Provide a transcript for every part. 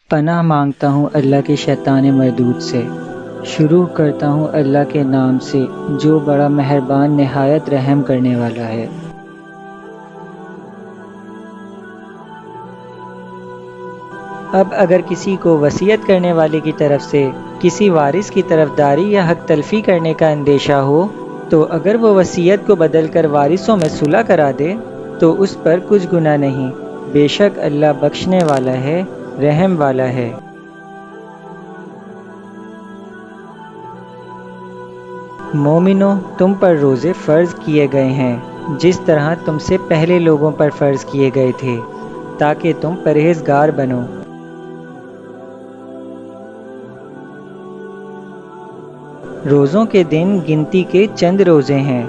پناہ مانگتا ہوں اللہ کے شیطان مردود سے۔ شروع کرتا ہوں اللہ کے نام سے جو بڑا مہربان نہایت رحم کرنے والا ہے۔ اب اگر کسی کو وصیت کرنے والے کی طرف سے کسی وارث کی طرفداری یا حق تلفی کرنے کا اندیشہ ہو تو اگر وہ وصیت کو بدل کر وارثوں میں صلح کرا دے تو اس پر کچھ گناہ نہیں، بے شک اللہ بخشنے والا ہے، رحم والا ہے۔ مومنو، تم پر روزے فرض کیے گئے ہیں جس طرح تم سے پہلے لوگوں پر فرض کیے گئے تھے تاکہ تم پرہیزگار بنو۔ روزوں کے دن گنتی کے چند روزے ہیں،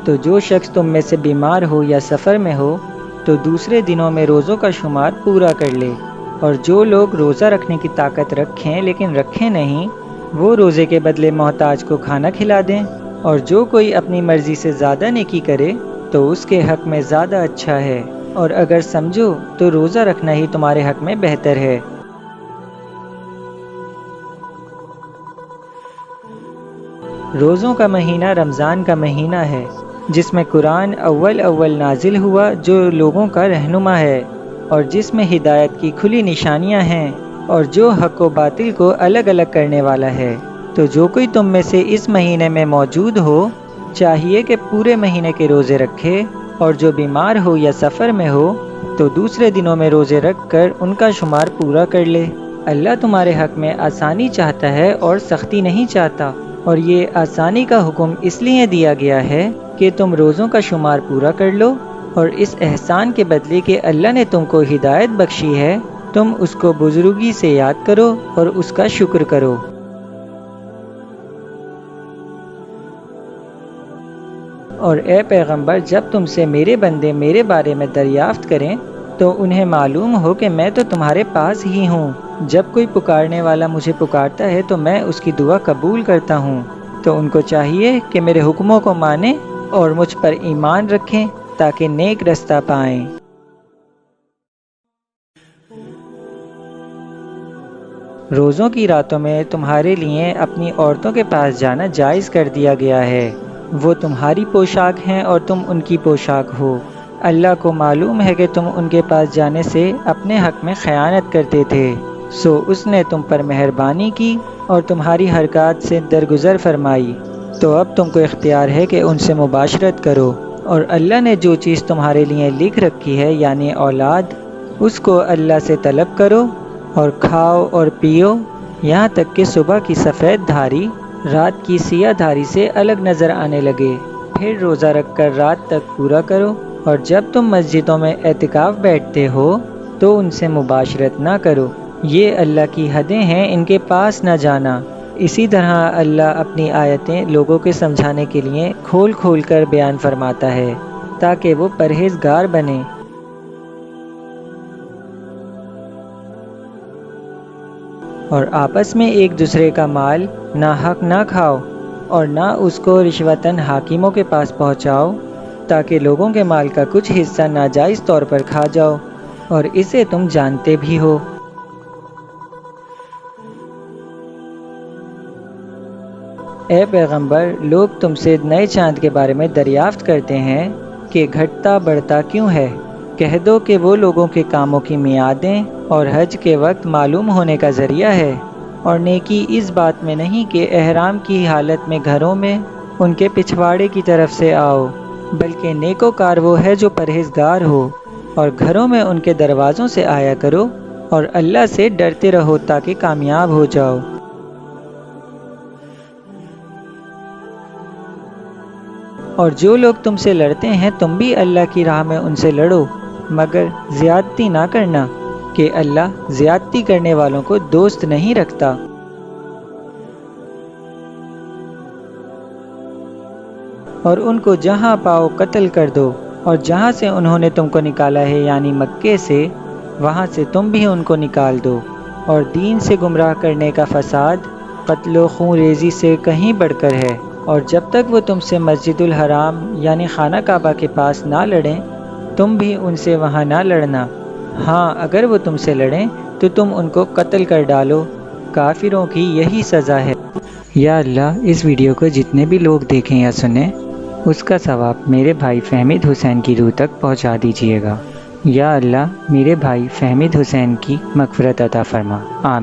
تو جو شخص تم میں سے بیمار ہو یا سفر میں ہو تو دوسرے دنوں میں روزوں کا شمار پورا کر لے، اور جو لوگ روزہ رکھنے کی طاقت رکھیں لیکن رکھیں نہیں وہ روزے کے بدلے محتاج کو کھانا کھلا دیں، اور جو کوئی اپنی مرضی سے زیادہ نیکی کرے تو اس کے حق میں زیادہ اچھا ہے، اور اگر سمجھو تو روزہ رکھنا ہی تمہارے حق میں بہتر ہے۔ روزوں کا مہینہ رمضان کا مہینہ ہے جس میں قرآن اول نازل ہوا جو لوگوں کا رہنما ہے اور جس میں ہدایت کی کھلی نشانیاں ہیں اور جو حق و باطل کو الگ الگ کرنے والا ہے۔ تو جو کوئی تم میں سے اس مہینے میں موجود ہو چاہیے کہ پورے مہینے کے روزے رکھے، اور جو بیمار ہو یا سفر میں ہو تو دوسرے دنوں میں روزے رکھ کر ان کا شمار پورا کر لے۔ اللہ تمہارے حق میں آسانی چاہتا ہے اور سختی نہیں چاہتا، اور یہ آسانی کا حکم اس لیے دیا گیا ہے کہ تم روزوں کا شمار پورا کر لو، اور اس احسان کے بدلے کہ اللہ نے تم کو ہدایت بخشی ہے تم اس کو بزرگی سے یاد کرو اور اس کا شکر کرو۔ اور اے پیغمبر، جب تم سے میرے بندے میرے بارے میں دریافت کریں تو انہیں معلوم ہو کہ میں تو تمہارے پاس ہی ہوں۔ جب کوئی پکارنے والا مجھے پکارتا ہے تو میں اس کی دعا قبول کرتا ہوں، تو ان کو چاہیے کہ میرے حکموں کو مانیں اور مجھ پر ایمان رکھیں تاکہ نیک رستہ پائیں۔ روزوں کی راتوں میں تمہارے لیے اپنی عورتوں کے پاس جانا جائز کر دیا گیا ہے، وہ تمہاری پوشاک ہیں اور تم ان کی پوشاک ہو۔ اللہ کو معلوم ہے کہ تم ان کے پاس جانے سے اپنے حق میں خیانت کرتے تھے، سو اس نے تم پر مہربانی کی اور تمہاری حرکات سے درگزر فرمائی، تو اب تم کو اختیار ہے کہ ان سے مباشرت کرو، اور اللہ نے جو چیز تمہارے لیے لکھ رکھی ہے یعنی اولاد، اس کو اللہ سے طلب کرو اور کھاؤ اور پیو یہاں تک کہ صبح کی سفید دھاری رات کی سیاہ دھاری سے الگ نظر آنے لگے، پھر روزہ رکھ کر رات تک پورا کرو، اور جب تم مسجدوں میں اعتکاف بیٹھتے ہو تو ان سے مباشرت نہ کرو، یہ اللہ کی حدیں ہیں، ان کے پاس نہ جانا۔ اسی طرح اللہ اپنی آیتیں لوگوں کے سمجھانے کے لیے کھول کھول کر بیان فرماتا ہے تاکہ وہ پرہیزگار بنیں۔ اور آپس میں ایک دوسرے کا مال ناحق نہ کھاؤ، اور نہ اس کو رشوتاً حاکموں کے پاس پہنچاؤ تاکہ لوگوں کے مال کا کچھ حصہ ناجائز طور پر کھا جاؤ، اور اسے تم جانتے بھی ہو۔ اے پیغمبر، لوگ تم سے نئے چاند کے بارے میں دریافت کرتے ہیں کہ گھٹتا بڑھتا کیوں ہے؟ کہہ دو کہ وہ لوگوں کے کاموں کی میعادیں اور حج کے وقت معلوم ہونے کا ذریعہ ہے، اور نیکی اس بات میں نہیں کہ احرام کی حالت میں گھروں میں ان کے پچھواڑے کی طرف سے آؤ، بلکہ نیکوکار وہ ہے جو پرہیزگار ہو، اور گھروں میں ان کے دروازوں سے آیا کرو، اور اللہ سے ڈرتے رہو تاکہ کامیاب ہو جاؤ۔ اور جو لوگ تم سے لڑتے ہیں تم بھی اللہ کی راہ میں ان سے لڑو، مگر زیادتی نہ کرنا کہ اللہ زیادتی کرنے والوں کو دوست نہیں رکھتا۔ اور ان کو جہاں پاؤ قتل کر دو، اور جہاں سے انہوں نے تم کو نکالا ہے یعنی مکے سے، وہاں سے تم بھی ان کو نکال دو، اور دین سے گمراہ کرنے کا فساد قتل و خون ریزی سے کہیں بڑھ کر ہے، اور جب تک وہ تم سے مسجد الحرام یعنی خانہ کعبہ کے پاس نہ لڑیں تم بھی ان سے وہاں نہ لڑنا، ہاں اگر وہ تم سے لڑیں تو تم ان کو قتل کر ڈالو، کافروں کی یہی سزا ہے۔ یا اللہ، اس ویڈیو کو جتنے بھی لوگ دیکھیں یا سنیں، اس کا ثواب میرے بھائی فہمید حسین کی روح تک پہنچا دیجیے گا۔ یا اللہ، میرے بھائی فہمید حسین کی مغفرت عطا فرما، آمین۔